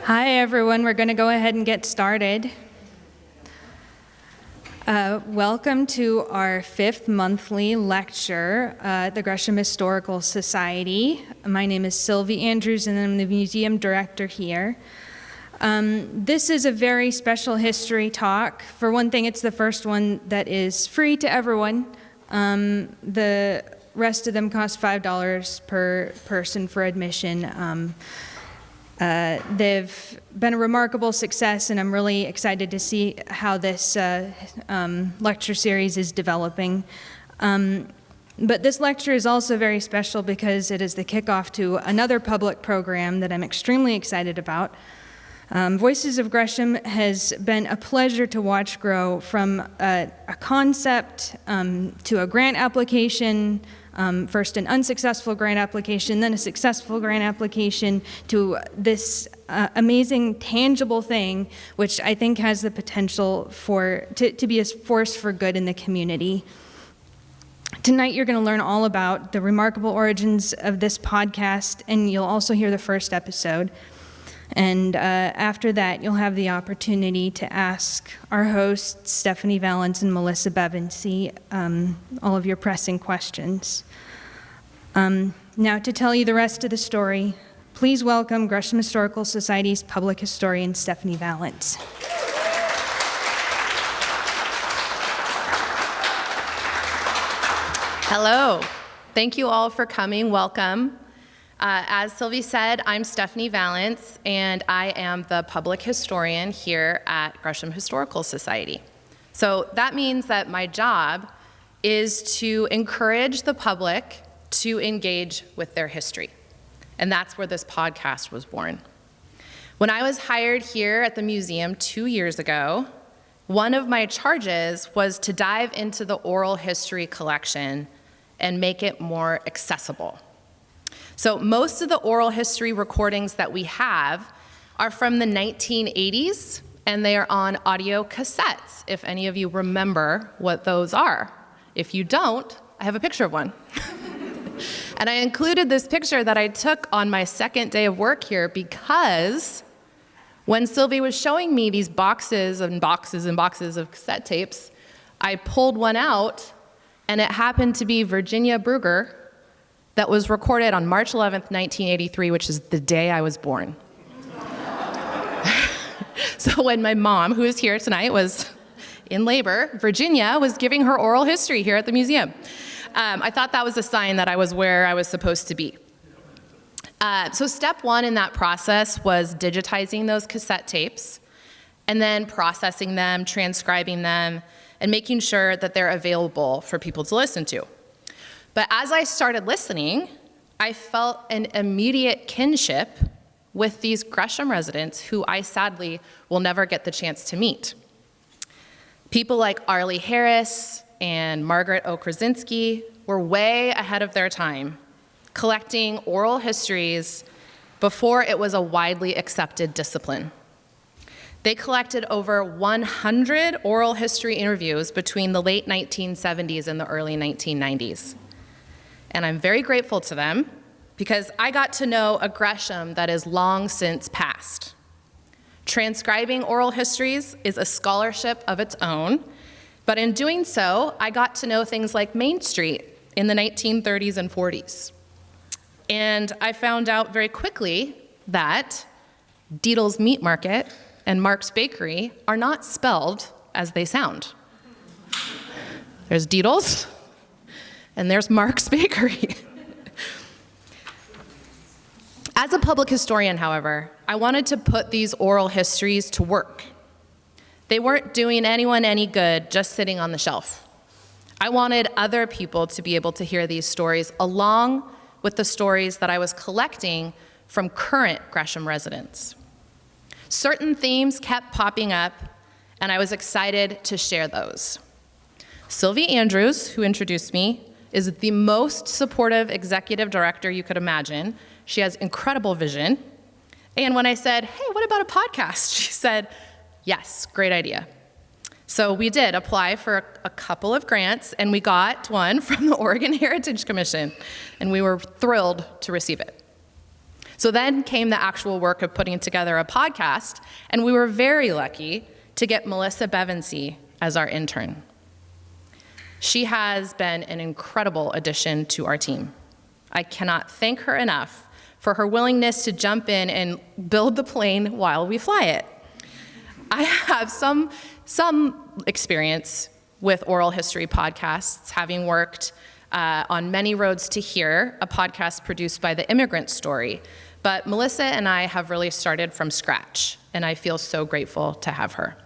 Hi, everyone. We're going to go ahead and get started. Welcome to our 5th monthly lecture at the Gresham Historical Society. My name is Sylvie Andrews, and I'm the museum director here. This is a very special history talk. For one thing, it's the first one that is free to everyone. The rest of them cost $5 per person for admission. They've been a remarkable success, and I'm really excited to see how this lecture series is developing. But this lecture is also very special because it is the kickoff to another public program that I'm extremely excited about. Voices of Gresham has been a pleasure to watch grow from a concept to a grant application, first an unsuccessful grant application, then a successful grant application, to this amazing tangible thing, which I think has the potential to be a force for good in the community. Tonight you're going to learn all about the remarkable origins of this podcast, and you'll also hear the first episode. And after that, you'll have the opportunity to ask our hosts, Stephanie Vallance and Melissa Bevency, all of your pressing questions. Now, to tell you the rest of the story, please welcome Gresham Historical Society's public historian, Stephanie Vallance. Hello. Thank you all for coming. Welcome. As Sylvie said, I'm Stephanie Vallance, and I am the public historian here at Gresham Historical Society. So that means that my job is to encourage the public to engage with their history. And that's where this podcast was born. When I was hired here at the museum 2 years ago, one of my charges was to dive into the oral history collection and make it more accessible. So most of the oral history recordings that we have are from the 1980s, and they are on audio cassettes, if any of you remember what those are. If you don't, I have a picture of one. And I included this picture that I took on my second day of work here because when Sylvie was showing me these boxes and boxes and boxes of cassette tapes, I pulled one out, and it happened to be Virginia Brugger, that was recorded on March 11th, 1983, which is the day I was born. So when my mom, who is here tonight, was in labor, Virginia was giving her oral history here at the museum. I thought that was a sign that I was where I was supposed to be. So step one in that process was digitizing those cassette tapes, and then processing them, transcribing them, and making sure that they're available for people to listen to. But as I started listening, I felt an immediate kinship with these Gresham residents who I sadly will never get the chance to meet. People like Arlie Harris and Margaret O. Krasinski were way ahead of their time, collecting oral histories before it was a widely accepted discipline. They collected over 100 oral history interviews between the late 1970s and the early 1990s. And I'm very grateful to them because I got to know a Gresham that is long since past. Transcribing oral histories is a scholarship of its own, but in doing so, I got to know things like Main Street in the 1930s and 40s. And I found out very quickly that Diedel's Meat Market and Mark's Bakery are not spelled as they sound. There's Diedel's, and there's Mark's Bakery. As a public historian, however, I wanted to put these oral histories to work. They weren't doing anyone any good just sitting on the shelf. I wanted other people to be able to hear these stories along with the stories that I was collecting from current Gresham residents. Certain themes kept popping up, and I was excited to share those. Sylvie Andrews, who introduced me, is the most supportive executive director you could imagine. She has incredible vision. And when I said, hey, what about a podcast? She said, yes, great idea. So we did apply for a couple of grants, and we got one from the Oregon Heritage Commission, and we were thrilled to receive it. So then came the actual work of putting together a podcast, and we were very lucky to get Melissa Bevency as our intern. She has been an incredible addition to our team. I cannot thank her enough for her willingness to jump in and build the plane while we fly it. I have some experience with oral history podcasts, having worked on Many Roads to Here, a podcast produced by The Immigrant Story. But Melissa and I have really started from scratch, and I feel so grateful to have her.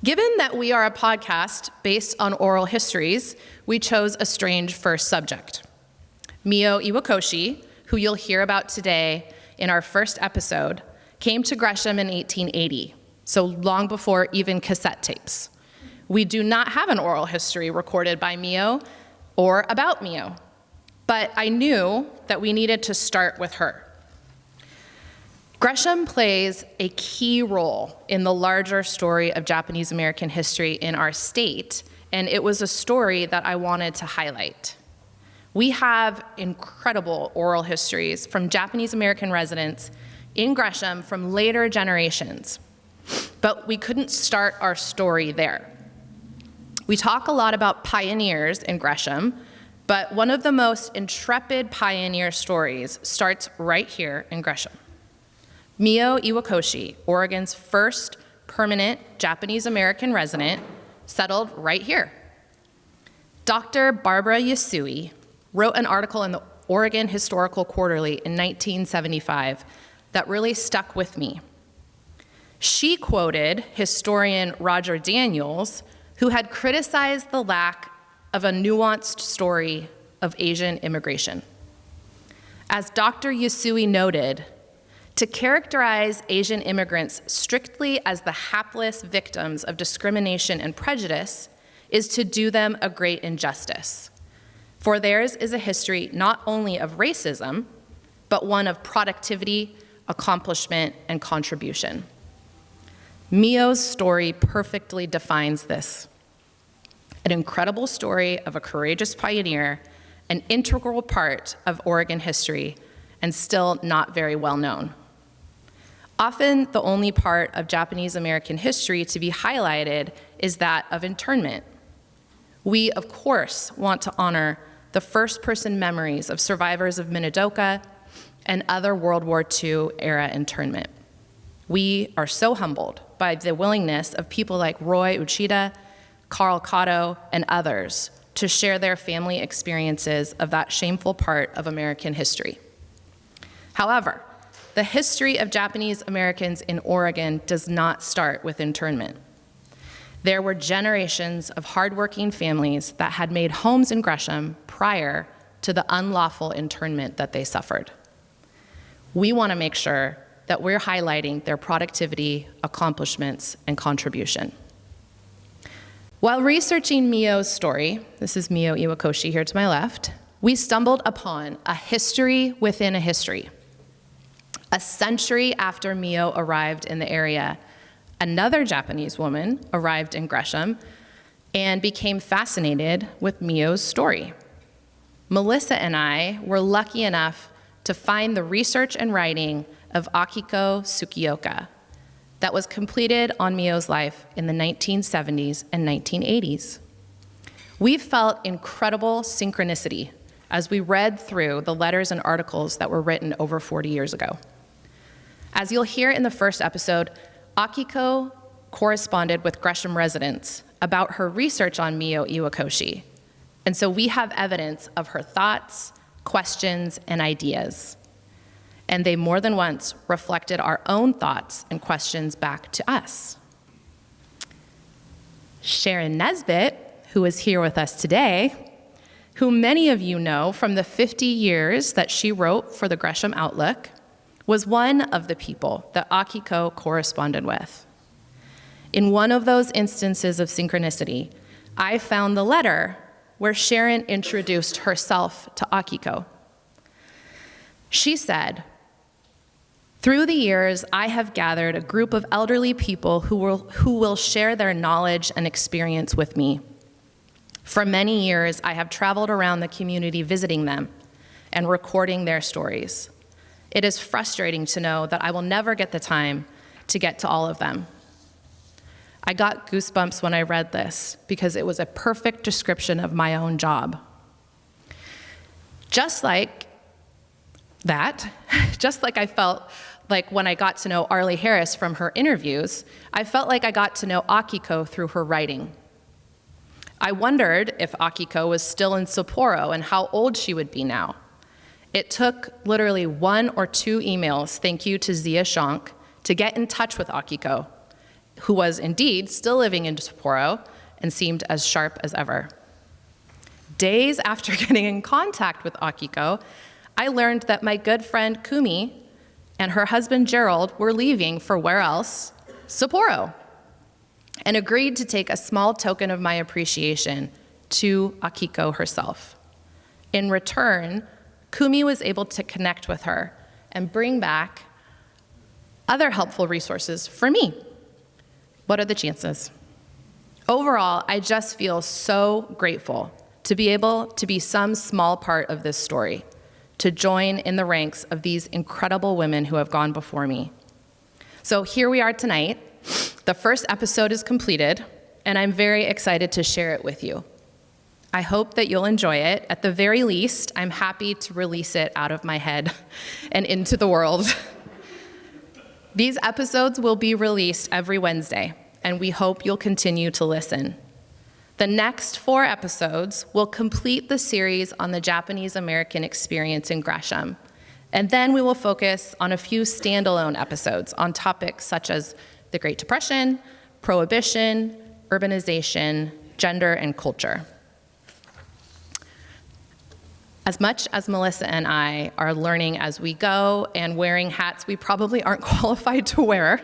Given that we are a podcast based on oral histories, we chose a strange first subject. Mio Iwakoshi, who you'll hear about today in our first episode, came to Gresham in 1880, so long before even cassette tapes. We do not have an oral history recorded by Mio or about Mio, but I knew that we needed to start with her. Gresham plays a key role in the larger story of Japanese American history in our state, and it was a story that I wanted to highlight. We have incredible oral histories from Japanese American residents in Gresham from later generations, but we couldn't start our story there. We talk a lot about pioneers in Gresham, but one of the most intrepid pioneer stories starts right here in Gresham. Mio Iwakoshi, Oregon's first permanent Japanese American resident, settled right here. Dr. Barbara Yasui wrote an article in the Oregon Historical Quarterly in 1975 that really stuck with me. She quoted historian Roger Daniels, who had criticized the lack of a nuanced story of Asian immigration. As Dr. Yasui noted, to characterize Asian immigrants strictly as the hapless victims of discrimination and prejudice is to do them a great injustice. For theirs is a history not only of racism, but one of productivity, accomplishment, and contribution. Mio's story perfectly defines this. An incredible story of a courageous pioneer, an integral part of Oregon history, and still not very well known. Often, the only part of Japanese American history to be highlighted is that of internment. We, of course, want to honor the first-person memories of survivors of Minidoka and other World War II era internment. We are so humbled by the willingness of people like Roy Uchida, Carl Cotto, and others to share their family experiences of that shameful part of American history. However, the history of Japanese Americans in Oregon does not start with internment. There were generations of hardworking families that had made homes in Gresham prior to the unlawful internment that they suffered. We want to make sure that we're highlighting their productivity, accomplishments, and contribution. While researching Mio's story, this is Mio Iwakoshi here to my left, we stumbled upon a history within a history. A century after Mio arrived in the area, another Japanese woman arrived in Gresham and became fascinated with Mio's story. Melissa and I were lucky enough to find the research and writing of Akiko Tsukioka that was completed on Mio's life in the 1970s and 1980s. We felt incredible synchronicity as we read through the letters and articles that were written over 40 years ago. As you'll hear in the first episode, Akiko corresponded with Gresham residents about her research on Mio Iwakoshi, and so we have evidence of her thoughts, questions, and ideas. And they more than once reflected our own thoughts and questions back to us. Sharon Nesbitt, who is here with us today, who many of you know from the 50 years that she wrote for the Gresham Outlook, was one of the people that Akiko corresponded with. In one of those instances of synchronicity, I found the letter where Sharon introduced herself to Akiko. She said, "Through the years, I have gathered a group of elderly people who will share their knowledge and experience with me. For many years, I have traveled around the community visiting them and recording their stories. It is frustrating to know that I will never get the time to get to all of them. I got goosebumps when I read this because it was a perfect description of my own job. Just like that, just like I felt like when I got to know Arlie Harris from her interviews, I felt like I got to know Akiko through her writing. I wondered if Akiko was still in Sapporo and how old she would be now. It took literally 1 or 2 emails, thank you to Zia Shank, to get in touch with Akiko, who was indeed still living in Sapporo and seemed as sharp as ever. Days after getting in contact with Akiko, I learned that my good friend Kumi and her husband Gerald were leaving for where else? Sapporo, and agreed to take a small token of my appreciation to Akiko herself. In return, Kumi was able to connect with her and bring back other helpful resources for me. What are the chances? Overall, I just feel so grateful to be able to be some small part of this story, to join in the ranks of these incredible women who have gone before me. So here we are tonight. The first episode is completed, and I'm very excited to share it with you. I hope that you'll enjoy it. At the very least, I'm happy to release it out of my head and into the world. These episodes will be released every Wednesday, and we hope you'll continue to listen. The next 4 episodes will complete the series on the Japanese-American experience in Gresham, and then we will focus on a few standalone episodes on topics such as the Great Depression, Prohibition, urbanization, gender, and culture. As much as Melissa and I are learning as we go and wearing hats we probably aren't qualified to wear,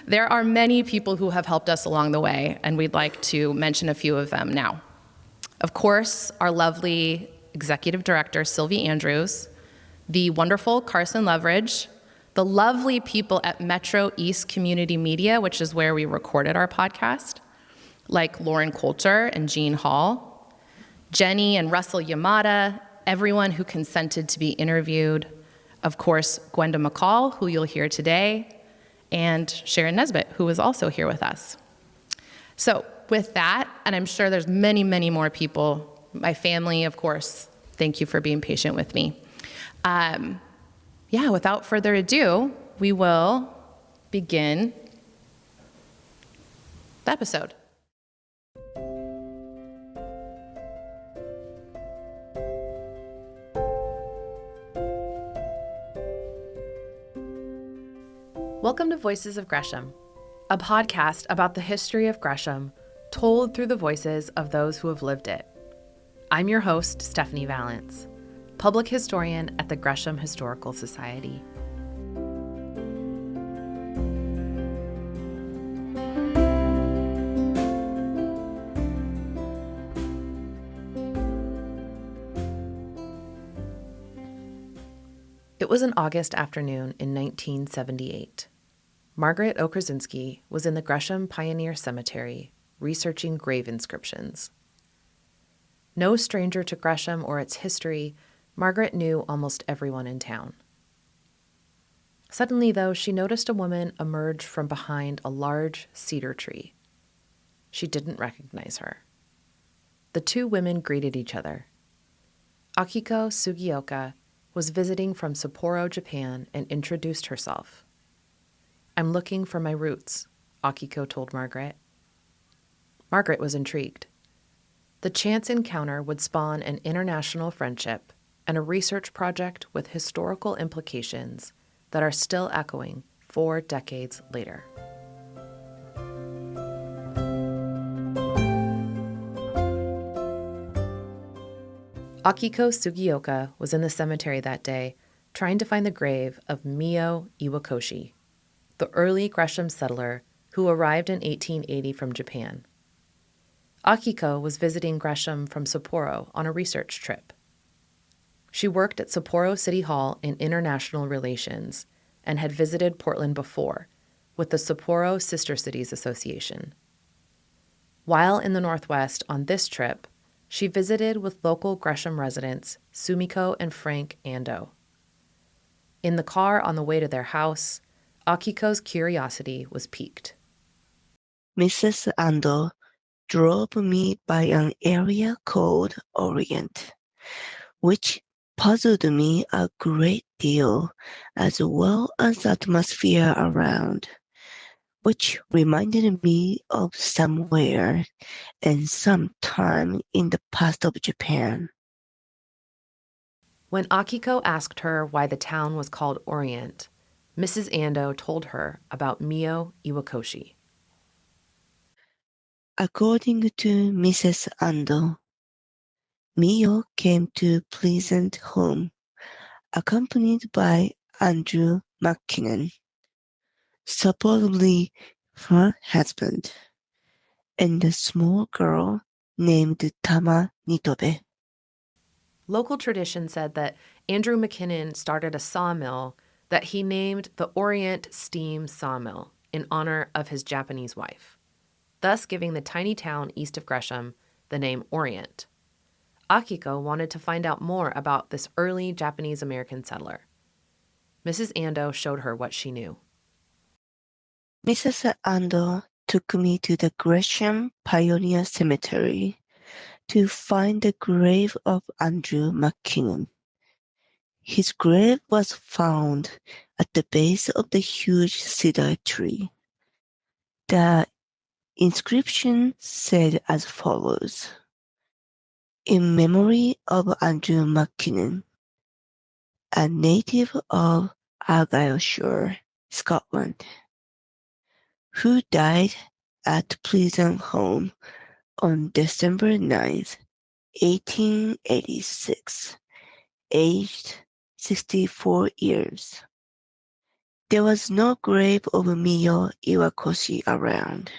there are many people who have helped us along the way, and we'd like to mention a few of them now. Of course, our lovely executive director, Sylvie Andrews, the wonderful Carson Leveridge, the lovely people at Metro East Community Media, which is where we recorded our podcast, like Lauren Coulter and Jean Hall, Jenny and Russell Yamada, everyone who consented to be interviewed, of course, Gwenda McCall, who you'll hear today, and Sharon Nesbitt, who is also here with us. So with that, and I'm sure there's many, many more people, my family, of course, thank you for being patient with me. Without further ado, we will begin the episode. Welcome to Voices of Gresham, a podcast about the history of Gresham, told through the voices of those who have lived it. I'm your host, Stephanie Vallance, public historian at the Gresham Historical Society. It was an August afternoon in 1978. Margaret Okrzinski was in the Gresham Pioneer Cemetery researching grave inscriptions. No stranger to Gresham or its history, Margaret knew almost everyone in town. Suddenly, though, she noticed a woman emerge from behind a large cedar tree. She didn't recognize her. The 2 women greeted each other. Akiko Sugioka was visiting from Sapporo, Japan, and introduced herself. "I'm looking for my roots," Akiko told Margaret. Margaret was intrigued. The chance encounter would spawn an international friendship and a research project with historical implications that are still echoing 4 decades later. Akiko Sugioka was in the cemetery that day trying to find the grave of Mio Iwakoshi, the early Gresham settler who arrived in 1880 from Japan. Akiko was visiting Gresham from Sapporo on a research trip. She worked at Sapporo City Hall in international relations and had visited Portland before with the Sapporo Sister Cities Association. While in the Northwest on this trip, she visited with local Gresham residents Sumiko and Frank Ando. In the car on the way to their house, Akiko's curiosity was piqued. Mrs. Ando drove me by an area called Orient, which puzzled me a great deal, as well as the atmosphere around, which reminded me of somewhere and sometime in the past of Japan. When Akiko asked her why the town was called Orient, Mrs. Ando told her about Mio Iwakoshi. According to Mrs. Ando, Mio came to Pleasant home, accompanied by Andrew McKinnon, supposedly her husband, and a small girl named Tama Nitobe. Local tradition said that Andrew McKinnon started a sawmill that he named the Orient Steam Sawmill in honor of his Japanese wife, thus giving the tiny town east of Gresham the name Orient. Akiko wanted to find out more about this early Japanese-American settler. Mrs. Ando showed her what she knew. Mrs. Ando took me to the Gresham Pioneer Cemetery to find the grave of Andrew McKinnon. His grave was found at the base of the huge cedar tree. The inscription said as follows: "In memory of Andrew McKinnon, a native of Argyllshire, Scotland, who died at Pleasant Home on December 9th, 1886, aged 64 years. There was no grave of Mio Iwakoshi around."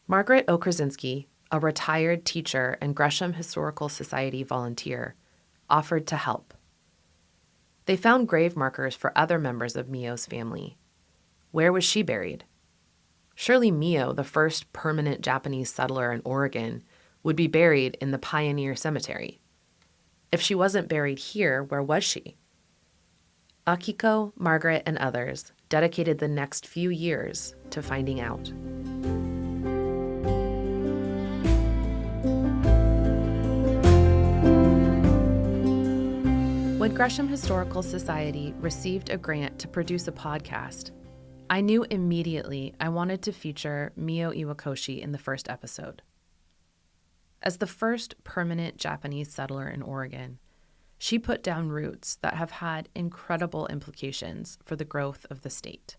Margaret O. Krasinski, a retired teacher and Gresham Historical Society volunteer, offered to help. They found grave markers for other members of Mio's family. Where was she buried? Surely Mio, the first permanent Japanese settler in Oregon, would be buried in the Pioneer Cemetery. If she wasn't buried here, where was she? Akiko, Margaret, and others dedicated the next few years to finding out. When Gresham Historical Society received a grant to produce a podcast, I knew immediately I wanted to feature Mio Iwakoshi in the first episode. As the first permanent Japanese settler in Oregon, she put down roots that have had incredible implications for the growth of the state.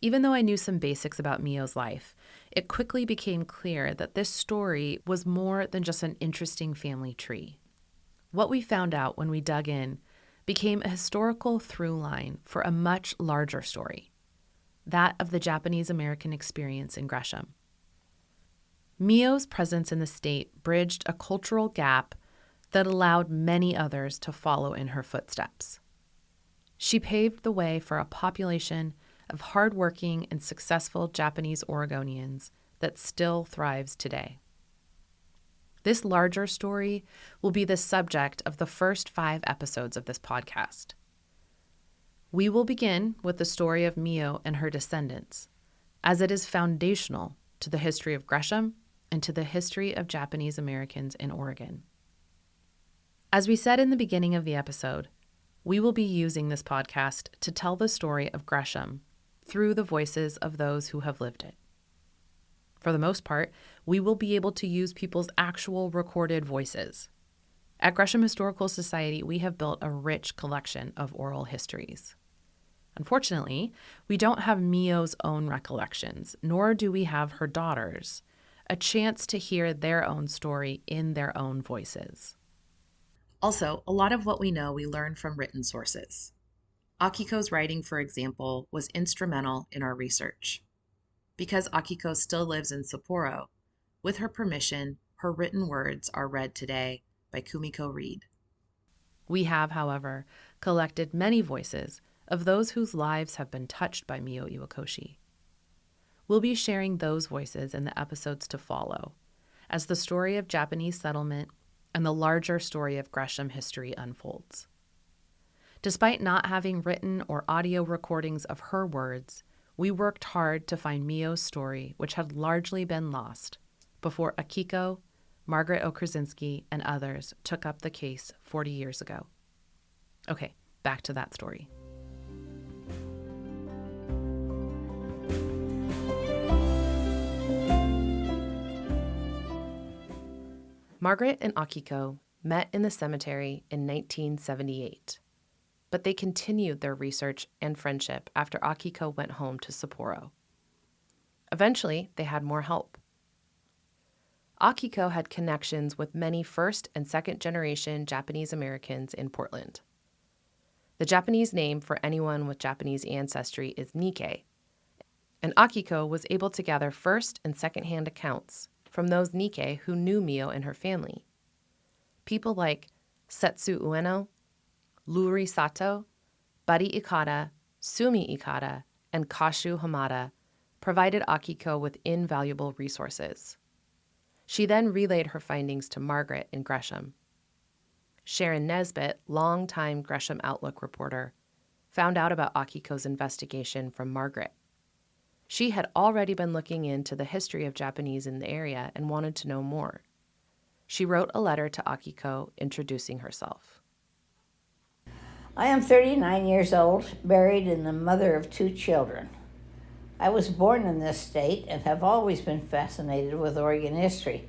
Even though I knew some basics about Mio's life, it quickly became clear that this story was more than just an interesting family tree. What we found out when we dug in became a historical through line for a much larger story, that of the Japanese-American experience in Gresham. Mio's presence in the state bridged a cultural gap that allowed many others to follow in her footsteps. She paved the way for a population of hardworking and successful Japanese Oregonians that still thrives today. This larger story will be the subject of the first 5 episodes of this podcast. We will begin with the story of Mio and her descendants, as it is foundational to the history of Gresham and to the history of Japanese Americans in Oregon. As we said in the beginning of the episode, we will be using this podcast to tell the story of Gresham through the voices of those who have lived it. For the most part, we will be able to use people's actual recorded voices. At Gresham Historical Society, we have built a rich collection of oral histories. Unfortunately, we don't have Mio's own recollections, nor do we have her daughters, a chance to hear their own story in their own voices. Also, a lot of what we know we learned from written sources. Akiko's writing, for example, was instrumental in our research. Because Akiko still lives in Sapporo, with her permission, her written words are read today by Kumiko Reed. We have, however, collected many voices of those whose lives have been touched by Mio Iwakoshi. We'll be sharing those voices in the episodes to follow, as the story of Japanese settlement and the larger story of Gresham history unfolds. Despite not having written or audio recordings of her words, we worked hard to find Mio's story, which had largely been lost, before Akiko, Margaret Okrzinski, and others took up the case 40 years ago. Okay, back to that story. Margaret and Akiko met in the cemetery in 1978, but they continued their research and friendship after Akiko went home to Sapporo. Eventually, they had more help. Akiko had connections with many first and second generation Japanese Americans in Portland. The Japanese name for anyone with Japanese ancestry is Nikkei, and Akiko was able to gather first and second-hand accounts from those Nikkei who knew Mio and her family. People like Setsu Ueno, Ruri Sato, Buddy Ikada, Sumi Ikada, and Kashu Hamada provided Akiko with invaluable resources. She then relayed her findings to Margaret in Gresham. Sharon Nesbitt, longtime Gresham Outlook reporter, found out about Akiko's investigation from Margaret. She had already been looking into the history of Japanese in the area and wanted to know more. She wrote a letter to Akiko introducing herself. I am 39 years old, married and the mother of 2 children. I was born in this state and have always been fascinated with Oregon history.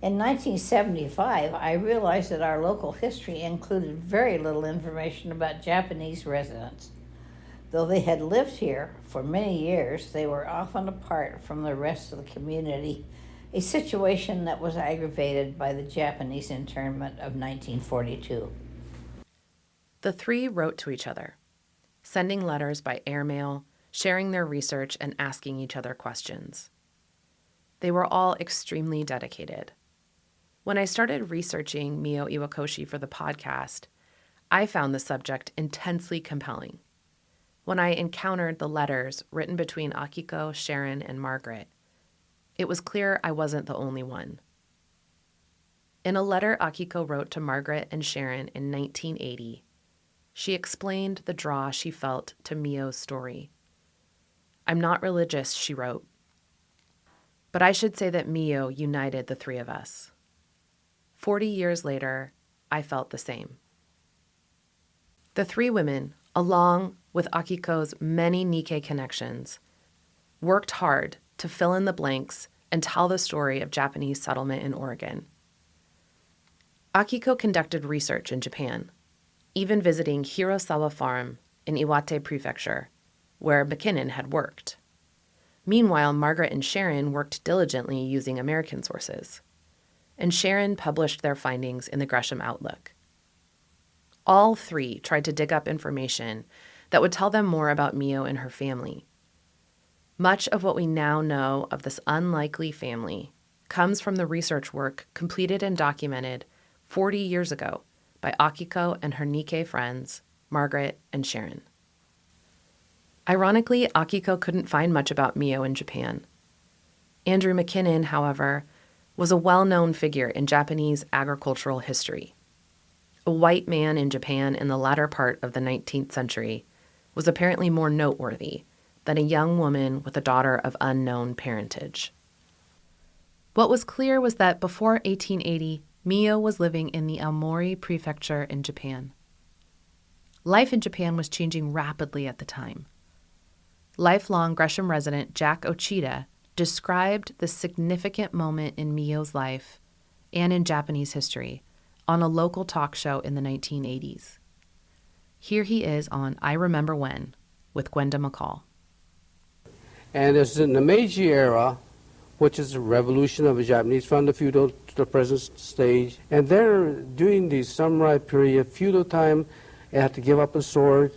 In 1975, I realized that our local history included very little information about Japanese residents. Though they had lived here for many years, they were often apart from the rest of the community, a situation that was aggravated by the Japanese internment of 1942. The three wrote to each other, sending letters by airmail, sharing their research, and asking each other questions. They were all extremely dedicated. When I started researching Mio Iwakoshi for the podcast, I found the subject intensely compelling. When I encountered the letters written between Akiko, Sharon, and Margaret, it was clear I wasn't the only one. In a letter Akiko wrote to Margaret and Sharon in 1980, she explained the draw she felt to Mio's story. "I'm not religious," she wrote, "but I should say that Mio united the three of us. 40 years later, I felt the same." The three women, along with Akiko's many Nikkei connections, worked hard to fill in the blanks and tell the story of Japanese settlement in Oregon. Akiko conducted research in Japan, even visiting Hirosawa Farm in Iwate Prefecture, where McKinnon had worked. Meanwhile, Margaret and Sharon worked diligently using American sources, and Sharon published their findings in the Gresham Outlook. All three tried to dig up information that would tell them more about Mio and her family. Much of what we now know of this unlikely family comes from the research work completed and documented 40 years ago by Akiko and her Nikkei friends, Margaret and Sharon. Ironically, Akiko couldn't find much about Mio in Japan. Andrew McKinnon, however, was a well-known figure in Japanese agricultural history. A white man in Japan in the latter part of the 19th century was apparently more noteworthy than a young woman with a daughter of unknown parentage. What was clear was that before 1880, Mio was living in the Aomori Prefecture in Japan. Life in Japan was changing rapidly at the time. Lifelong Gresham resident Jack Ochida described the significant moment in Mio's life and in Japanese history on a local talk show in the 1980s. Here he is on I Remember When with Gwenda McCall. And it's in the Meiji era, which is the revolution of the Japanese from the feudal to the present stage. And they're during the samurai period, feudal time, they had to give up a sword,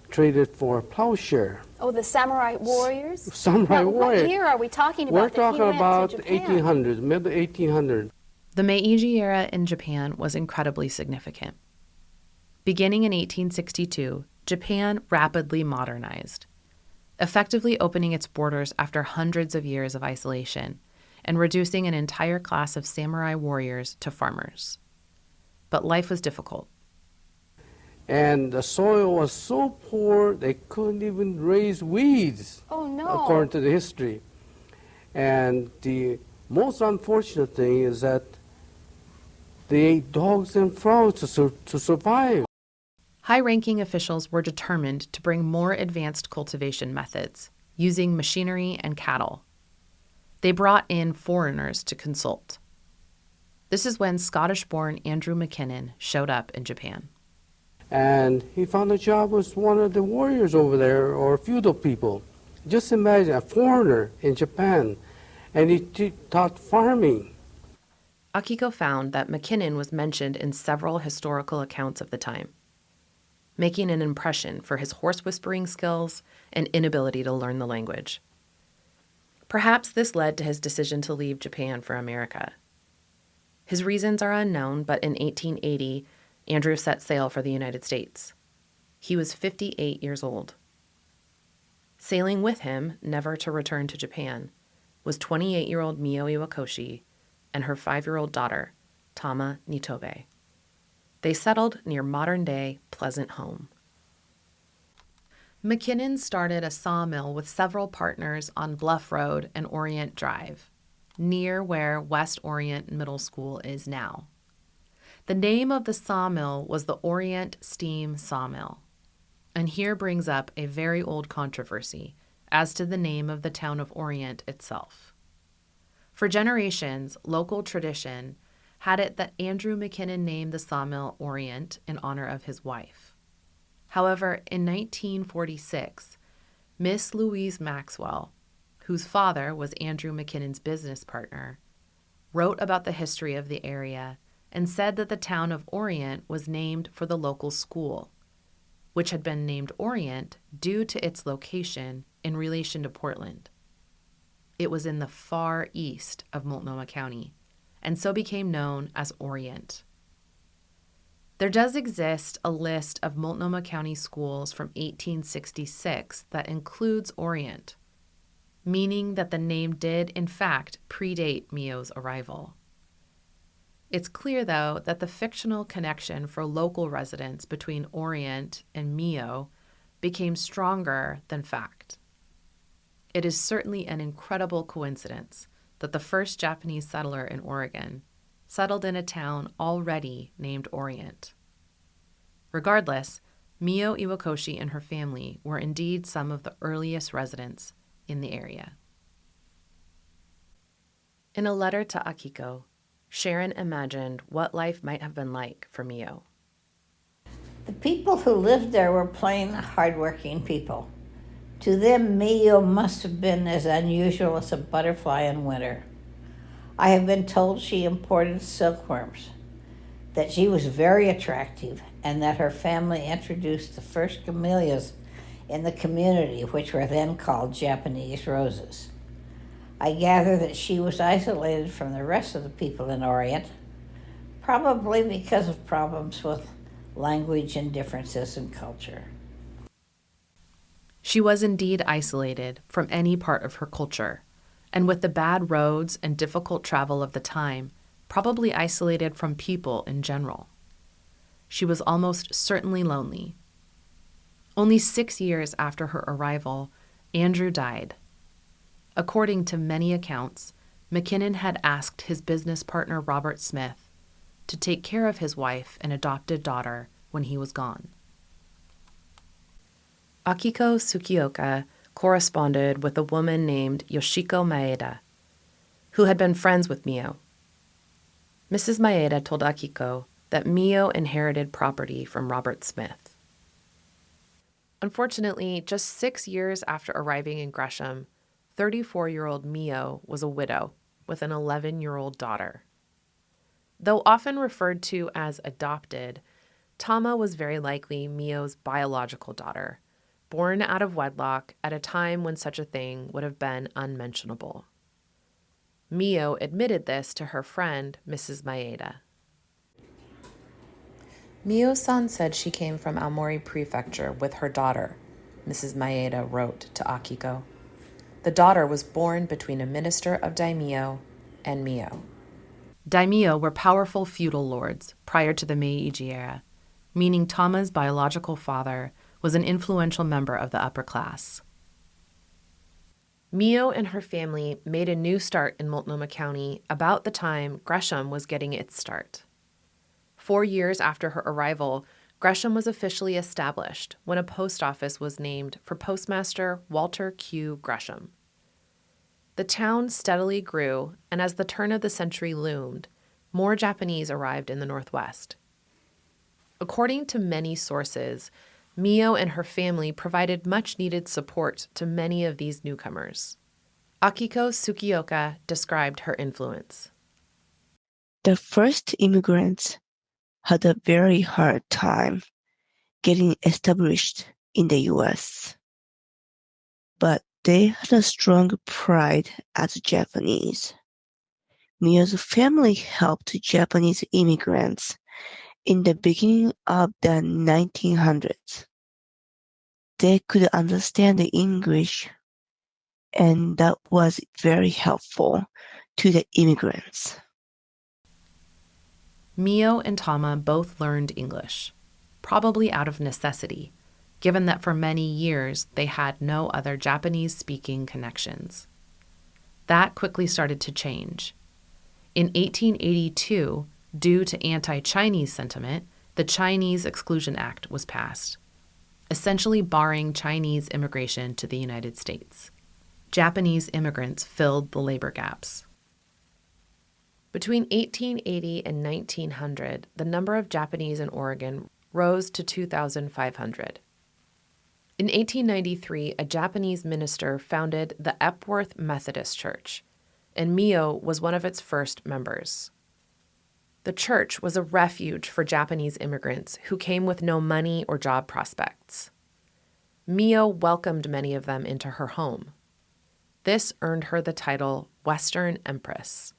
traded for a plowshare. Oh, the samurai warriors? Samurai warriors. What year are we talking about? We're talking about 1800s, mid 1800s. The Meiji era in Japan was incredibly significant. Beginning in 1862, Japan rapidly modernized, effectively opening its borders after hundreds of years of isolation and reducing an entire class of samurai warriors to farmers. but life was difficult. And the soil was so poor they couldn't even raise weeds, Oh, no. according to the history. And the most unfortunate thing is that they ate dogs and frogs to survive. High-ranking officials were determined to bring more advanced cultivation methods, using machinery and cattle. They brought in foreigners to consult. This is when Scottish-born Andrew McKinnon showed up in Japan. And he found a job as one of the warriors over there, or feudal people. Just imagine a foreigner in Japan, and he taught farming. Akiko found that McKinnon was mentioned in several historical accounts of the time, making an impression for his horse-whispering skills and inability to learn the language. Perhaps this led to his decision to leave Japan for America. His reasons are unknown, but in 1880, Andrew set sail for the United States. He was 58 years old. Sailing with him, never to return to Japan, was 28-year-old Mio Iwakoshi and her 5-year-old daughter, Tama Nitobe. They settled near modern-day Pleasant Home. McKinnon started a sawmill with several partners on Bluff Road and Orient Drive, near where West Orient Middle School is now. The name of the sawmill was the Orient Steam Sawmill, and here brings up a very old controversy as to the name of the town of Orient itself. For generations, local tradition had it that Andrew McKinnon named the sawmill Orient in honor of his wife. However, in 1946, Miss Louise Maxwell, whose father was Andrew McKinnon's business partner, wrote about the history of the area and said that the town of Orient was named for the local school, which had been named Orient due to its location in relation to Portland. It was in the far east of Multnomah County, and so became known as Orient. There does exist a list of Multnomah County schools from 1866 that includes Orient, meaning that the name did, in fact, predate Mio's arrival. It's clear, though, that the fictional connection for local residents between Orient and Mio became stronger than fact. It is certainly an incredible coincidence that the first Japanese settler in Oregon settled in a town already named Orient. Regardless, Mio Iwakoshi and her family were indeed some of the earliest residents in the area. In a letter to Akiko, Sharon imagined what life might have been like for Mio. The people who lived there were plain, hardworking people. To them, Mio must have been as unusual as a butterfly in winter. I have been told she imported silkworms, that she was very attractive, and that her family introduced the first camellias in the community, which were then called Japanese roses. I gather that she was isolated from the rest of the people in Orient, probably because of problems with language and differences in culture. She was indeed isolated from any part of her culture, and with the bad roads and difficult travel of the time, probably isolated from people in general. She was almost certainly lonely. Only 6 years after her arrival, Andrew died. According to many accounts, McKinnon had asked his business partner Robert Smith to take care of his wife and adopted daughter when he was gone. Akiko Tsukioka corresponded with a woman named Yoshiko Maeda, who had been friends with Mio. Mrs. Maeda told Akiko that Mio inherited property from Robert Smith. Unfortunately, just 6 years after arriving in Gresham, 34-year-old Mio was a widow with an 11-year-old daughter. Though often referred to as adopted, Tama was very likely Mio's biological daughter, born out of wedlock at a time when such a thing would have been unmentionable. Mio admitted this to her friend, Mrs. Maeda. Mio-san said she came from Aomori Prefecture with her daughter, Mrs. Maeda wrote to Akiko. The daughter was born between a minister of daimyo and Mio. Daimyo were powerful feudal lords prior to the Meiji era, meaning Tama's biological father was an influential member of the upper class. Mio and her family made a new start in Multnomah County about the time Gresham was getting its start. 4 years after her arrival, Gresham was officially established when a post office was named for Postmaster Walter Q. Gresham. The town steadily grew, and as the turn of the century loomed, more Japanese arrived in the Northwest. According to many sources, Mio and her family provided much-needed support to many of these newcomers. Akiko Tsukioka described her influence. The first immigrants had a very hard time getting established in the U.S., but they had a strong pride as Japanese. Mio's family helped Japanese immigrants in the beginning of the 1900s. They could understand the English, and that was very helpful to the immigrants. Mio and Tama both learned English, probably out of necessity, given that for many years they had no other Japanese-speaking connections. That quickly started to change. In 1882, due to anti-Chinese sentiment, the Chinese Exclusion Act was passed, essentially barring Chinese immigration to the United States. Japanese immigrants filled the labor gaps. Between 1880 and 1900, the number of Japanese in Oregon rose to 2,500. In 1893, a Japanese minister founded the Epworth Methodist Church, and Mio was one of its first members. The church was a refuge for Japanese immigrants who came with no money or job prospects. Mio welcomed many of them into her home. This earned her the title Western Empress.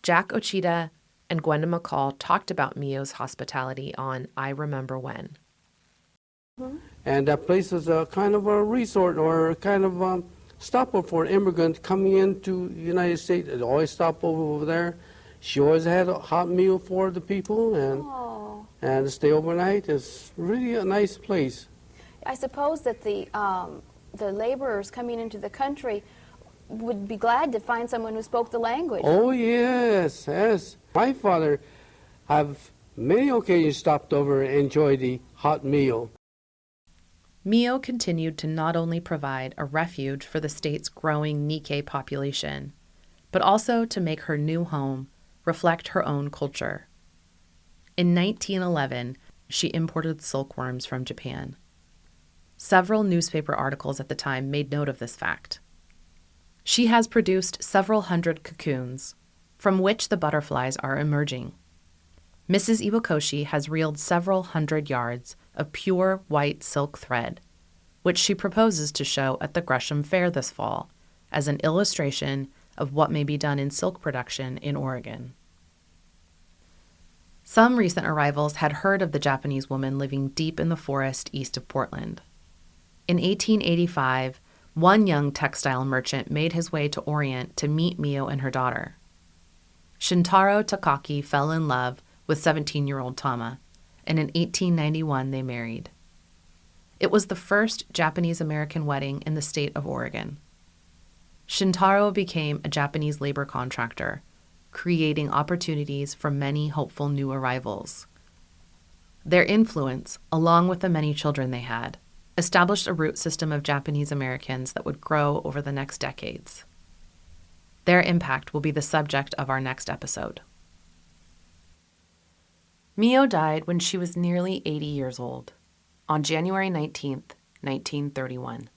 Jack Ochita and Gwenda McCall talked about Mio's hospitality on I Remember When. And that place is a kind of a resort or a kind of stopover for immigrants coming into the United States. They always stop over there. She always had a hot meal for the people and stay overnight. It's really a nice place. I suppose that the laborers coming into the country would be glad to find someone who spoke the language. Oh, yes, yes. My father have many occasions stopped over and enjoyed the hot meal. Mio continued to not only provide a refuge for the state's growing Nikkei population, but also to make her new home reflect her own culture. In 1911, she imported silkworms from Japan. Several newspaper articles at the time made note of this fact. She has produced several hundred cocoons, from which the butterflies are emerging. Mrs. Iwakoshi has reeled several hundred yards of pure white silk thread, which she proposes to show at the Gresham Fair this fall as an illustration of what may be done in silk production in Oregon. Some recent arrivals had heard of the Japanese woman living deep in the forest east of Portland. In 1885, one young textile merchant made his way to Orient to meet Mio and her daughter. Shintaro Takaki fell in love with 17-year-old Tama, and in 1891 they married. It was the first Japanese-American wedding in the state of Oregon. Shintaro became a Japanese labor contractor, creating opportunities for many hopeful new arrivals. Their influence, along with the many children they had, established a root system of Japanese Americans that would grow over the next decades. Their impact will be the subject of our next episode. Mio died when she was nearly 80 years old, on January 19, 1931.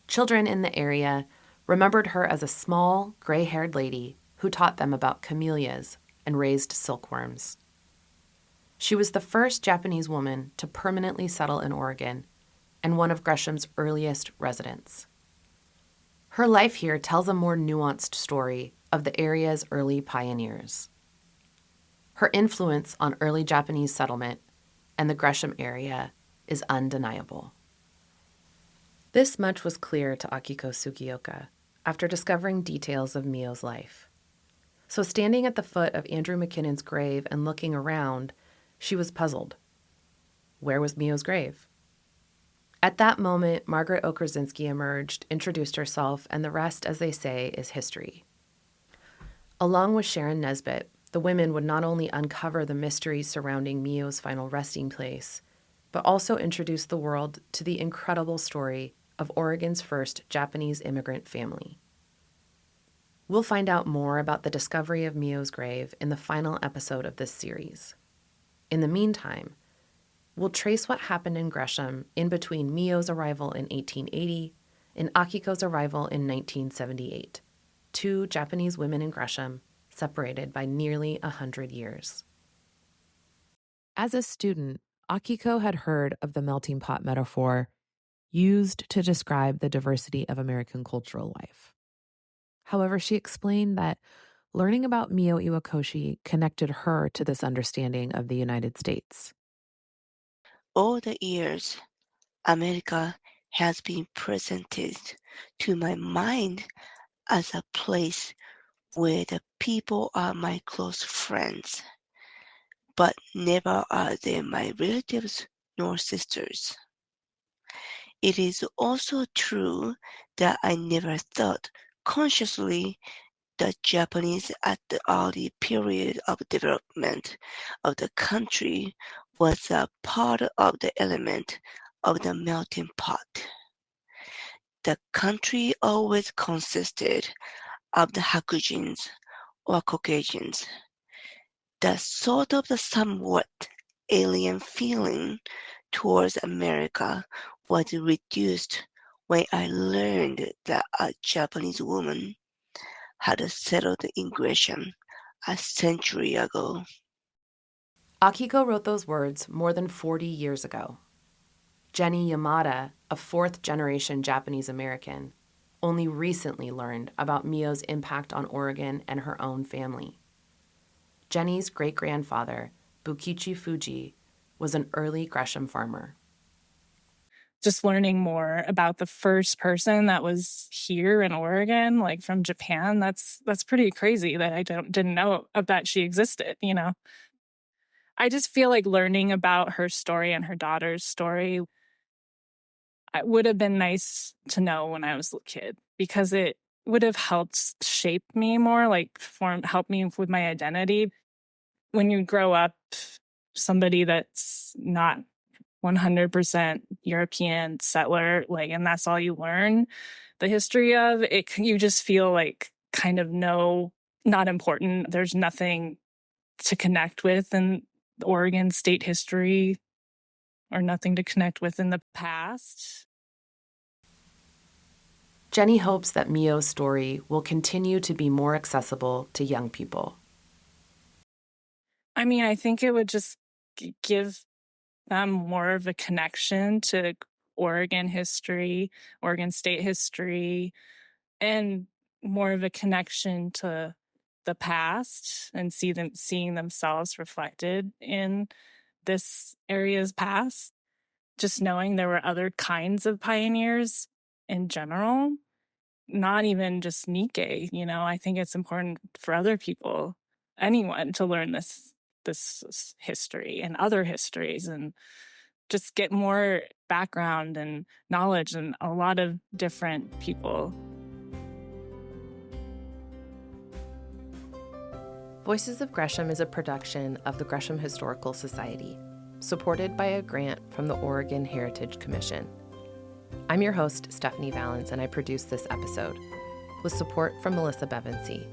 Children in the area remembered her as a small, gray-haired lady who taught them about camellias and raised silkworms. She was the first Japanese woman to permanently settle in Oregon and one of Gresham's earliest residents. Her life here tells a more nuanced story of the area's early pioneers. Her influence on early Japanese settlement and the Gresham area is undeniable. This much was clear to Akiko Tsukioka after discovering details of Mio's life. So standing at the foot of Andrew McKinnon's grave and looking around, she was puzzled. Where was Mio's grave? At that moment, Margaret Okerzinski emerged, introduced herself, and the rest, as they say, is history. Along with Sharon Nesbitt, the women would not only uncover the mysteries surrounding Mio's final resting place, but also introduce the world to the incredible story of Oregon's first Japanese immigrant family. We'll find out more about the discovery of Mio's grave in the final episode of this series. In the meantime, we'll trace what happened in Gresham in between Mio's arrival in 1880 and Akiko's arrival in 1978, 2 Japanese women in Gresham separated by nearly 100 years. As a student, Akiko had heard of the melting pot metaphor used to describe the diversity of American cultural life. However, she explained that learning about Mio Iwakoshi connected her to this understanding of the United States. All the years, America has been presented to my mind as a place where the people are my close friends, but never are they my relatives nor sisters. It is also true that I never thought consciously that Japanese at the early period of development of the country was a part of the element of the melting pot. The country always consisted of the Hakujins or Caucasians. The sort of the somewhat alien feeling towards America was reduced when I learned that a Japanese woman had settled in Gresham a century ago. Akiko wrote those words more than 40 years ago. Jenny Yamada, a 4th-generation Japanese American, only recently learned about Mio's impact on Oregon and her own family. Jenny's great-grandfather, Bukichi Fuji, was an early Gresham farmer. Just learning more about the first person that was here in Oregon, like from Japan, that's pretty crazy that I didn't know that she existed, you know. I just feel like learning about her story and her daughter's story, it would have been nice to know when I was a kid, because it would have helped shape me more, like help me with my identity. When you grow up somebody that's not 100% European settler, like, and that's all you learn the history of it, you just feel like kind of not important. There's nothing to connect with in the Oregon state history, or nothing to connect with in the past. Jenny hopes that Mio's story will continue to be more accessible to young people. I mean, I think it would just give them more of a connection to Oregon history, Oregon state history, and more of a connection to the past, and seeing themselves reflected in this area's past. Just knowing there were other kinds of pioneers in general, not even just Nikkei, you know. I think it's important for other people, anyone, to learn this history and other histories, and just get more background and knowledge and a lot of different people. Voices of Gresham is a production of the Gresham Historical Society, supported by a grant from the Oregon Heritage Commission. I'm your host, Stephanie Vallance, and I produced this episode, with support from Melissa Bevency.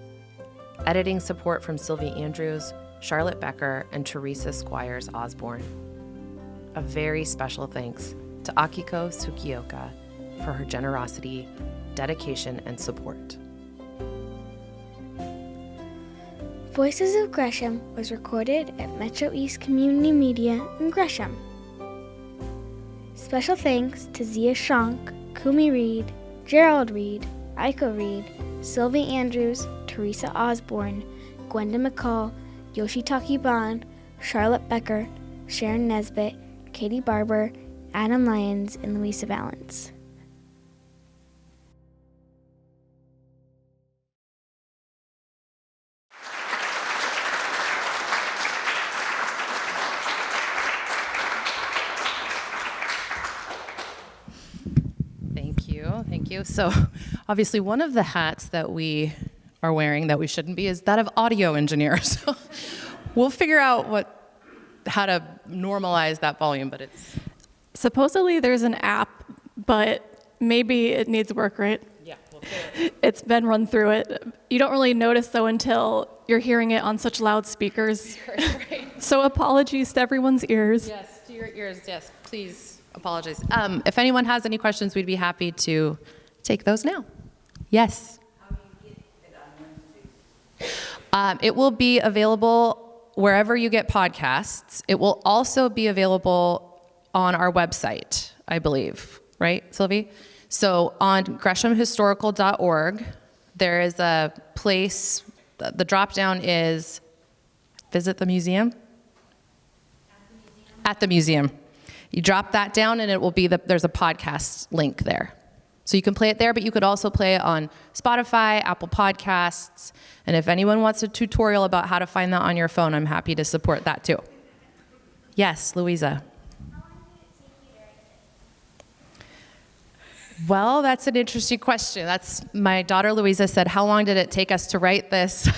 Editing support from Sylvie Andrews, Charlotte Becker, and Teresa Squires Osborne. A very special thanks to Akiko Tsukioka for her generosity, dedication, and support. Voices of Gresham was recorded at Metro East Community Media in Gresham. Special thanks to Zia Shonk, Kumi Reed, Gerald Reed, Aiko Reed, Sylvie Andrews, Teresa Osborne, Gwenda McCall, Yoshitaki Bond, Charlotte Becker, Sharon Nesbitt, Katie Barber, Adam Lyons, and Louisa Vallance. Thank you. So obviously one of the hats that we are wearing that we shouldn't be is that of audio engineer. So we'll figure out how to normalize that volume, but it's... Supposedly there's an app, but maybe it needs work, right? Yeah. It's been run through it. You don't really notice, though, until you're hearing it on such loud speakers. Right. So apologies to everyone's ears. Yes, to your ears, yes. Please, apologize. If anyone has any questions, we'd be happy to take those now. Yes? How do you get it on Wednesdays? It will be available wherever you get podcasts. It will also be available on our website, I believe. Right, Sylvie? So on greshamhistorical.org, there is a place, the drop-down is visit the museum? At the museum. You drop that down and it will be, there's a podcast link there. So you can play it there, but you could also play it on Spotify, Apple Podcasts, and if anyone wants a tutorial about how to find that on your phone, I'm happy to support that too. Yes, Louisa. Well, that's an interesting question. That's my daughter Louisa said, how long did it take us to write this?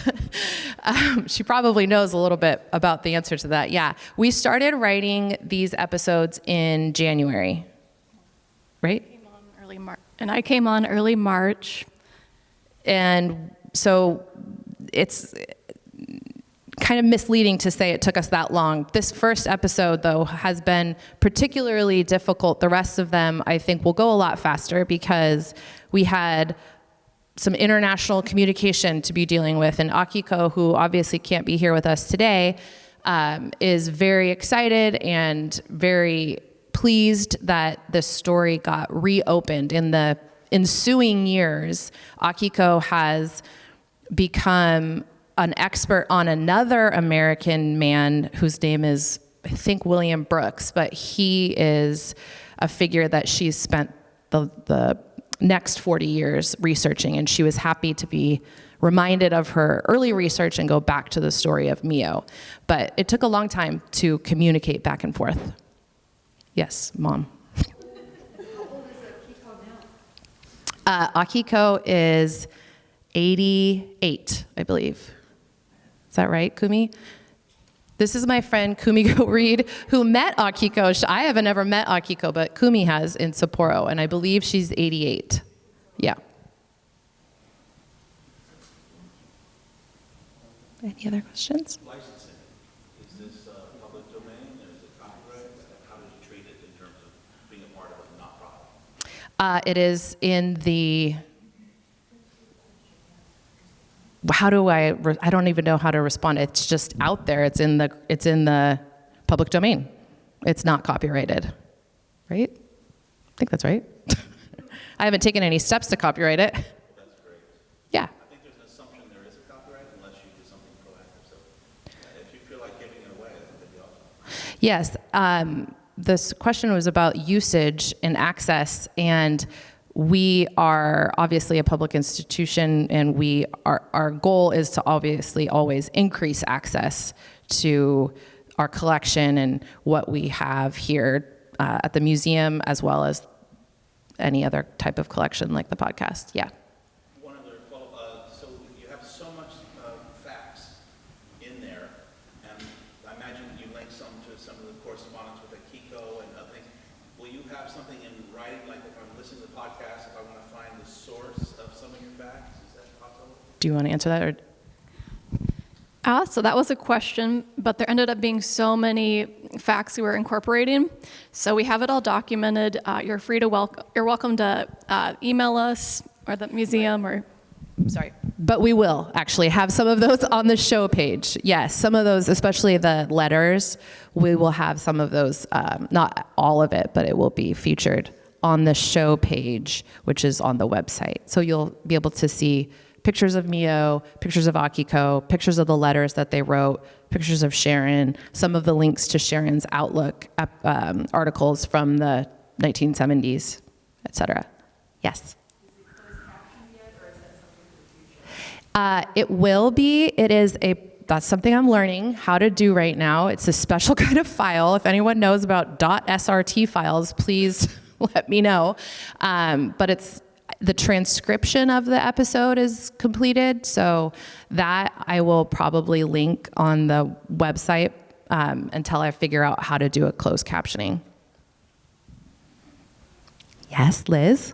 She probably knows a little bit about the answer to that. Yeah, we started writing these episodes in January, right? And I came on early March. And so it's kind of misleading to say it took us that long. This first episode, though, has been particularly difficult. The rest of them, I think, will go a lot faster because we had some international communication to be dealing with. And Akiko, who obviously can't be here with us today, is very excited and very pleased that this story got reopened. In the ensuing years, Akiko has become an expert on another American man whose name is, I think, William Brooks, but he is a figure that she's spent the next 40 years researching, and she was happy to be reminded of her early research and go back to the story of Mio. But it took a long time to communicate back and forth. Yes, Mom. How old is Akiko now? Akiko is 88, I believe. Is that right, Kumi? This is my friend Kumiko Reed, who met Akiko. I haven't ever met Akiko, but Kumi has in Sapporo, and I believe she's 88. Yeah. Any other questions? Licensing. Is this public domain? Is it copyright? How do you treat it in terms of being a part of a nonprofit? It is in the... How do I don't even know how to respond. It's just out there. It's in the public domain. It's not copyrighted, right? I think that's right. I haven't taken any steps to copyright it. Well, that's great. Yeah. I think there's an assumption there is a copyright unless you do something proactive. So if you feel like giving it away, I think that'd be awesome. Yes. This question was about usage and access, and we are obviously a public institution, and our goal is to obviously always increase access to our collection and what we have here at the museum, as well as any other type of collection like the podcast. Yeah. One other follow-up. So you have so much facts in there, and I imagine you link some to some of the correspondence with Akiko and other things. Will you have something in writing, like if I'm listening to the podcast, if I want to find the source of some of your facts? Is that possible? Do you want to answer that? Or? So that was a question, but there ended up being so many facts we were incorporating. So we have it all documented. You're welcome to email us or the museum or. Sorry. But we will actually have some of those on the show page. Yes, some of those, especially the letters, we will have some of those, not all of it, but it will be featured on the show page, which is on the website. So you'll be able to see pictures of Mio, pictures of Akiko, pictures of the letters that they wrote, pictures of Sharon, some of the links to Sharon's Outlook articles from the 1970s, etc. Yes? It will be. That's something I'm learning how to do right now. It's a special kind of file. If anyone knows about .srt files, please let me know. But it's the transcription of the episode is completed, so that I will probably link on the website until I figure out how to do a closed captioning. Yes, Liz?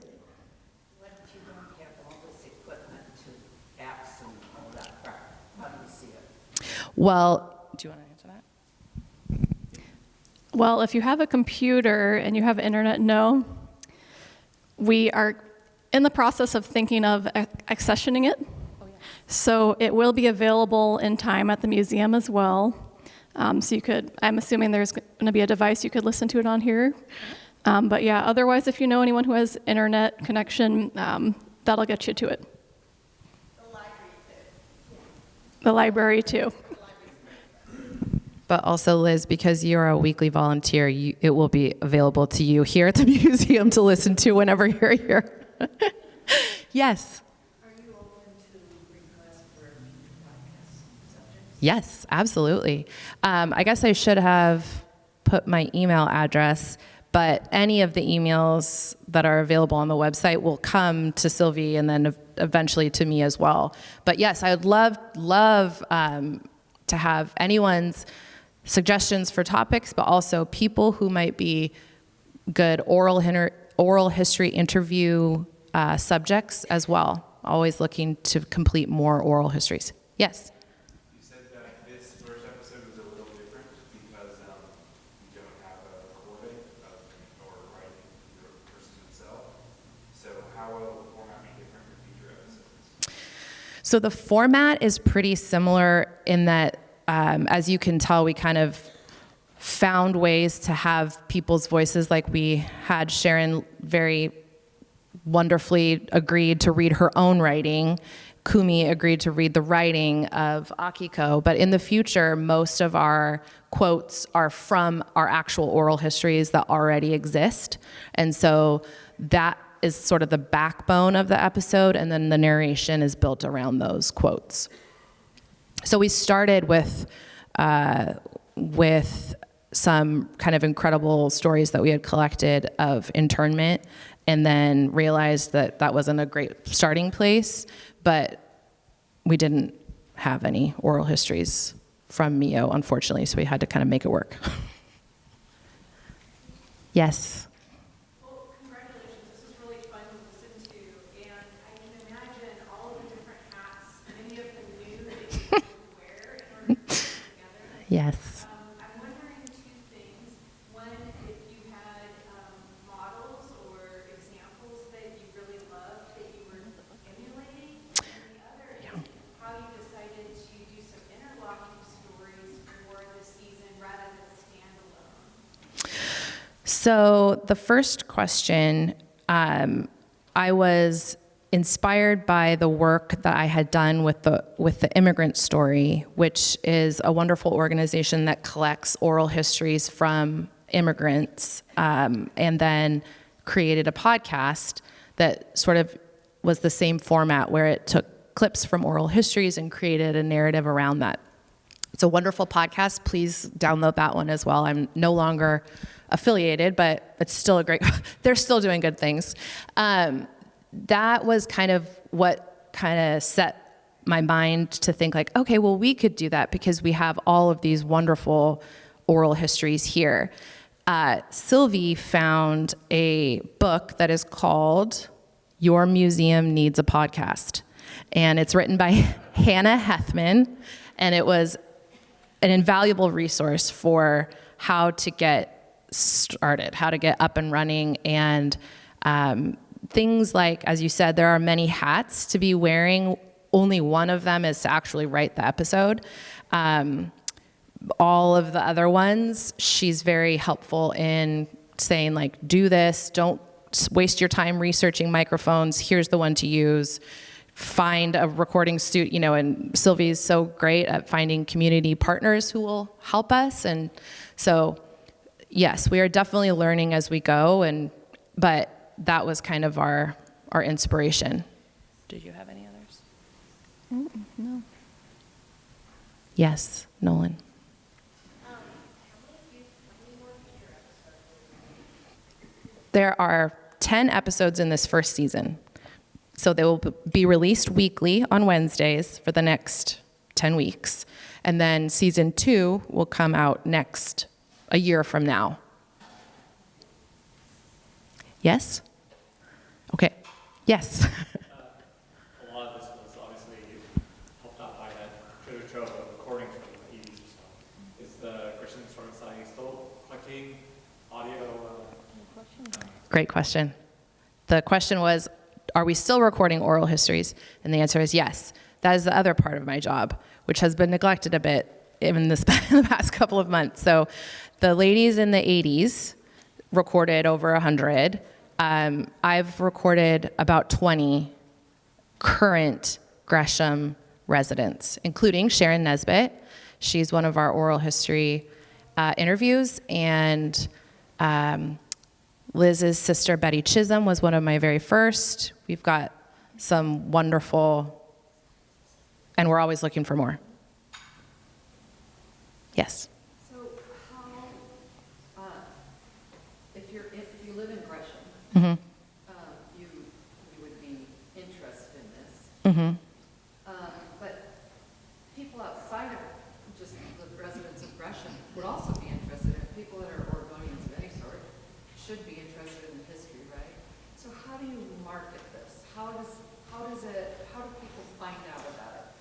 What if you don't have all this equipment to apps and all that crap? How do you see it? Well, do you want to answer that? Well, if you have a computer and you have internet, no. We are in the process of thinking of accessioning it. So it will be available in time at the museum as well. So you could, I'm assuming there's going to be a device you could listen to it on here. But yeah, otherwise, if you know anyone who has internet connection, that'll get you to it. The library too. But also, Liz, because you're a weekly volunteer, it will be available to you here at the museum to listen to whenever you're here. Yes. Are you open to requests for future podcast subjects? Yes, absolutely. I guess I should have put my email address, but any of the emails that are available on the website will come to Sylvie and then eventually to me as well. But yes, I would love to have anyone's suggestions for topics, but also people who might be good oral history interview subjects as well. Always looking to complete more oral histories. Yes? You said that this first episode was a little different because you don't have a recording or writing the person himself. So how will the format be different for future episodes? So the format is pretty similar in that, as you can tell, we kind of found ways to have people's voices, like we had Sharon very wonderfully agreed to read her own writing. Kumi agreed to read the writing of Akiko. But in the future, most of our quotes are from our actual oral histories that already exist. And so that is sort of the backbone of the episode, and then the narration is built around those quotes. So we started with some kind of incredible stories that we had collected of internment, and then realized that that wasn't a great starting place, but we didn't have any oral histories from Mio, unfortunately, so we had to kind of make it work. Yes? Well, congratulations. This was really fun to listen to, and I can imagine all of the different hats, many of them new that you had to wear in order to put it together. Yes. I'm wondering two things. One, if you had models or examples that you really loved that you were emulating, and the other is how you decided to do some interlocking stories for this season rather than standalone. So the first question, I was inspired by the work that I had done with the Immigrant Story, which is a wonderful organization that collects oral histories from immigrants, and then created a podcast that sort of was the same format, where it took clips from oral histories and created a narrative around that. It's a wonderful podcast. Please download that one as well. I'm no longer affiliated, but it's still a great, they're still doing good things. That was kind of what kind of set my mind to think like, okay, well, we could do that because we have all of these wonderful oral histories here. Sylvie found a book that is called Your Museum Needs a Podcast. And it's written by Hannah Hethman, and it was an invaluable resource for how to get started, how to get up and running, and things like, as you said, there are many hats to be wearing. Only one of them is to actually write the episode. All of the other ones, she's very helpful in saying, like, do this, don't waste your time researching microphones, here's the one to use. Find a recording studio, and Sylvie's so great at finding community partners who will help us. And so, yes, we are definitely learning as we go, but that was kind of our inspiration. Did you have any others? No. Yes, Nolan. There are 10 episodes in this first season. So they will be released weekly on Wednesdays for the next 10 weeks. And then season 2 will come out a year from now. Yes? Okay. Yes. A lot of this was obviously helped out by that treasure trove of recordings from the 80s or so. Is the Gresham Historian Society still collecting audio? Great question. The question was, are we still recording oral histories? And the answer is yes. That is the other part of my job, which has been neglected a bit in the past couple of months. So the ladies in the 80s recorded over 100. I've recorded about 20 current Gresham residents, including Sharon Nesbitt. She's one of our oral history interviews, and Liz's sister Betty Chisholm was one of my very first. We've got some wonderful, and we're always looking for more. Yes. So how, if you live in Gresham, Mm-hmm. you would be interested in this. Mm-hmm. But people outside of just the residents of Gresham would also be interested in it. People that are Oregonians of any sort should be interested in the history, right? So how do you market this? How do people find out about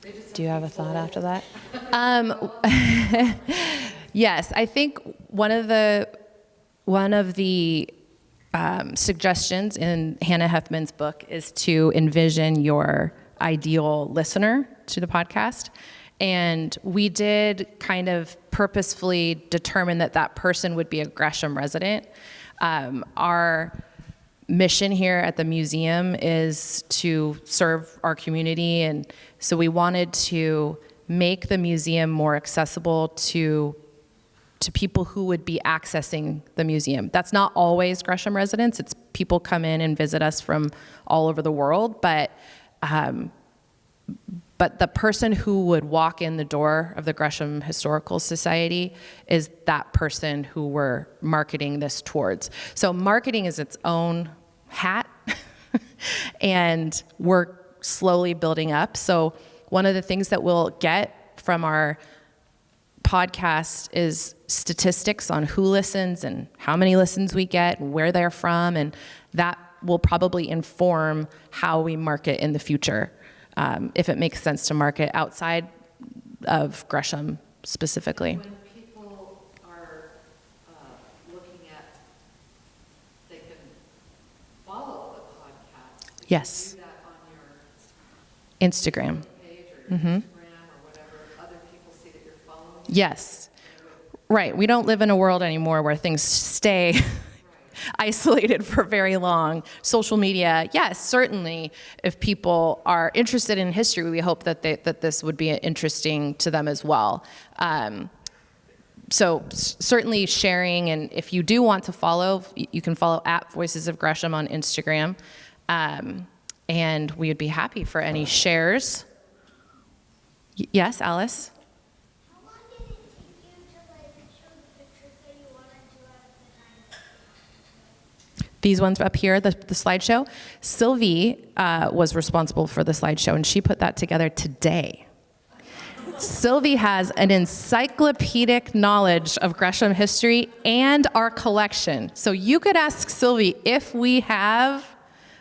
it? Do you have a thought after that? Yes, I think one of the suggestions in Hannah Heffman's book is to envision your ideal listener to the podcast. And we did kind of purposefully determine that person would be a Gresham resident. Our mission here at the museum is to serve our community, and so we wanted to make the museum more accessible to people who would be accessing the museum. That's not always Gresham residents. It's people come in and visit us from all over the world, but the person who would walk in the door of the Gresham Historical Society is that person who we're marketing this towards. So marketing is its own hat, and we're slowly building up. So one of the things that we'll get from our podcast is statistics on who listens and how many listens we get and where they're from, and that will probably inform how we market in the future, if it makes sense to market outside of Gresham specifically. When people are looking at, they can follow the podcast. Yes. Do that on your Instagram. page or your Instagram or whatever. Other people see that you're following. Yes. Right. We don't live in a world anymore where things stay isolated for very long. Social media, yes, certainly. If people are interested in history, we hope that this would be interesting to them as well. So certainly sharing, and if you do want to follow, you can follow at Voices of Gresham on Instagram, and we would be happy for any shares. Yes, Alice? These ones up here, the slideshow. Sylvie was responsible for the slideshow, and she put that together today. Sylvie has an encyclopedic knowledge of Gresham history and our collection. So you could ask Sylvie if we have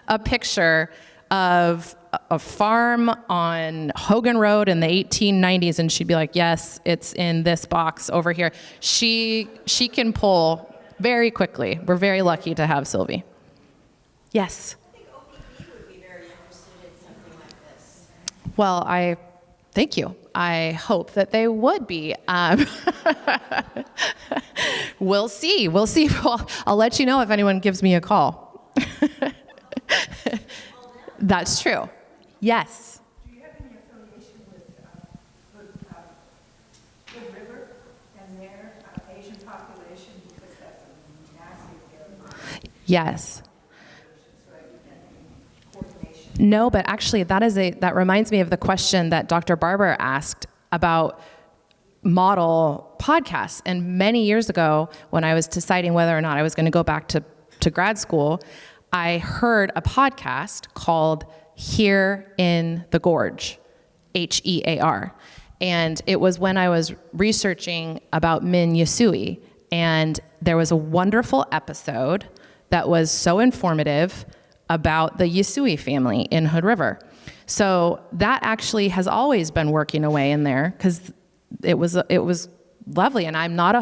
a picture of a farm on Hogan Road in the 1890s, and she'd be like, yes, it's in this box over here. She can pull very quickly. We're very lucky to have Sylvie. Yes? I think OPE would be very interested in something like this. Well, thank you. I hope that they would be. We'll see. I'll let you know if anyone gives me a call. That's true. Yes. Do you have any affiliation with Good River and their Asian population, because that's a massive area? Yes. No, but actually that reminds me of the question that Dr. Barber asked about model podcasts. And many years ago, when I was deciding whether or not I was going to go back to to grad school, I heard a podcast called Here in the Gorge, HEAR. And it was when I was researching about Min Yasui. And there was a wonderful episode that was so informative about the Yasui family in Hood River. So that actually has always been working away in there, because it was lovely. And I'm not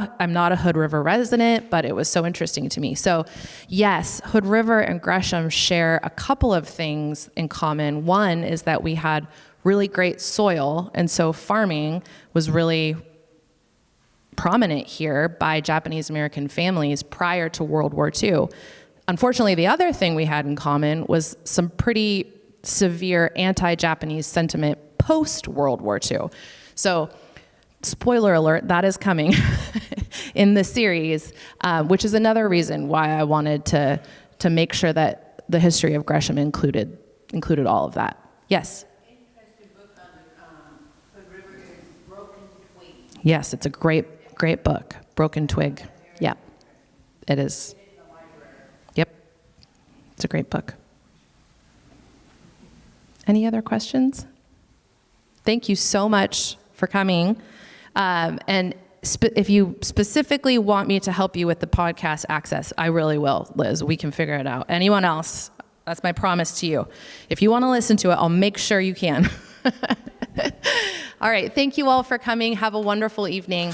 a Hood River resident, but it was so interesting to me. So yes, Hood River and Gresham share a couple of things in common. One is that we had really great soil, and so farming was really prominent here by Japanese American families prior to World War II. Unfortunately, the other thing we had in common was some pretty severe anti-Japanese sentiment post-World War II. So, spoiler alert, that is coming in the series, which is another reason why I wanted to make sure that the history of Gresham included all of that. Yes? Interesting book on the Hood River is Broken Twig. Yes, it's a great book, Broken Twig. Yeah, it is. Yep, it's a great book. Any other questions? Thank you so much for coming. And if you specifically want me to help you with the podcast access, I really will, Liz. We can figure it out. Anyone else? That's my promise to you. If you want to listen to it, I'll make sure you can. All right. Thank you all for coming. Have a wonderful evening.